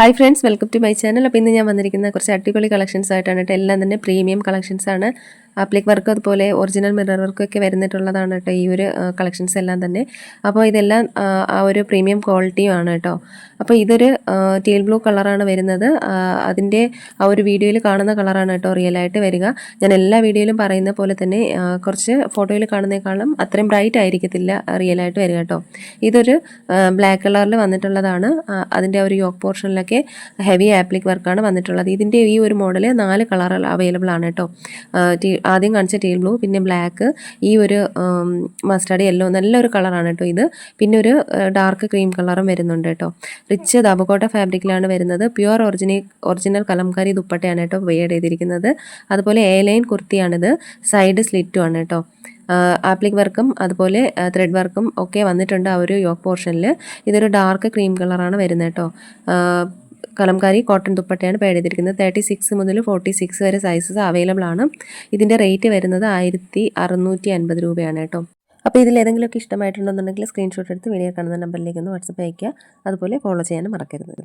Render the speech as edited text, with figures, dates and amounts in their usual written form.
Hi friends, welcome to my channel. അപ്പോൾ ഇന്ന് ഞാൻ വന്നിരിക്കുന്ന കുറച്ച് അടിപൊളി കളക്ഷൻസ് ആയിട്ടാണ് കേട്ടോ. എല്ലാം തന്നെ പ്രീമിയം കളക്ഷൻസ് ആണ്. ആപ്ലിക് വർക്ക് അതുപോലെ ഒറിജിനൽ മിറർ വർക്കൊക്കെ വരുന്നിട്ടുള്ളതാണ് കേട്ടോ ഈ ഒരു കളക്ഷൻസ് എല്ലാം തന്നെ. അപ്പോൾ ഇതെല്ലാം ആ ഒരു പ്രീമിയം ക്വാളിറ്റിയും ആണ് കേട്ടോ. അപ്പോൾ ഇതൊരു ടീൽ ബ്ലൂ കളറാണ് വരുന്നത്. അതിൻ്റെ ആ ഒരു വീഡിയോയിൽ കാണുന്ന കളറാണ് കേട്ടോ റിയലായിട്ട് വരിക. ഞാൻ എല്ലാ വീഡിയോയിലും പറയുന്ന പോലെ തന്നെ കുറച്ച് ഫോട്ടോയിൽ കാണുന്നതിനേക്കാളും അത്രയും ബ്രൈറ്റ് ആയിരിക്കത്തില്ല റിയലായിട്ട് വരിക കേട്ടോ. ഇതൊരു ബ്ലാക്ക് കളറിൽ വന്നിട്ടുള്ളതാണ്. അതിൻ്റെ ഒരു യോക്ക് പോർഷനിലൊക്കെ ഹെവി ആപ്ലിക് വർക്കാണ് വന്നിട്ടുള്ളത്. ഇതിൻ്റെ ഈ ഒരു മോഡൽ 4 കളർ അവൈലബിൾ ആണ് കേട്ടോ. ആദ്യം കാണിച്ച ടീൽ ബ്ലൂ, പിന്നെ ബ്ലാക്ക്, ഈ ഒരു മസ്റ്റാർഡ് യെല്ലോ, നല്ലൊരു കളറാണ് കേട്ടോ ഇത്. പിന്നെ ഒരു ഡാർക്ക് ക്രീം കളറും വരുന്നുണ്ട് കേട്ടോ. റിച്ച് ദാബക്കോട്ട ഫാബ്രിക്കിലാണ് വരുന്നത്. പ്യുവർ ഒറിജിനൽ കലംകാരി ദുപ്പട്ടയാണ് കേട്ടോ വെയർ ചെയ്തിരിക്കുന്നത്. അതുപോലെ എ ലൈൻ കുർത്തിയാണിത്. സൈഡ് സ്ലിറ്റും ആണ് കേട്ടോ. ആപ്ലിക് വർക്കും അതുപോലെ ത്രെഡ് വർക്കും ഒക്കെ വന്നിട്ടുണ്ട് ആ ഒരു യോക്ക് പോർഷനിൽ. ഇതൊരു ഡാർക്ക് ക്രീം കളറാണ് വരുന്നത് കേട്ടോ. കലംകാരി കോട്ടൺ ദുപ്പട്ടയാണ് പേഡ് ചെയ്തിരിക്കുന്നത്. 36 മുതൽ 46 വരെ സൈസസ് അവൈലബിൾ ആണ്. ഇതിൻ്റെ റേറ്റ് വരുന്നത് 1650 രൂപയാണ് കേട്ടോ. അപ്പോൾ ഇതിൽ ഏതെങ്കിലുമൊക്കെ ഇഷ്ടമായിട്ടുണ്ടെന്നുണ്ടെങ്കിൽ സ്ക്രീൻഷോട്ട് എടുത്ത് വീഡിയോ കാണുന്ന നമ്പറിലേക്ക് ഒന്ന് വാട്സപ്പ് അയയ്ക്കുക. അതുപോലെ ഫോളോ ചെയ്യാനും മറക്കരുത്.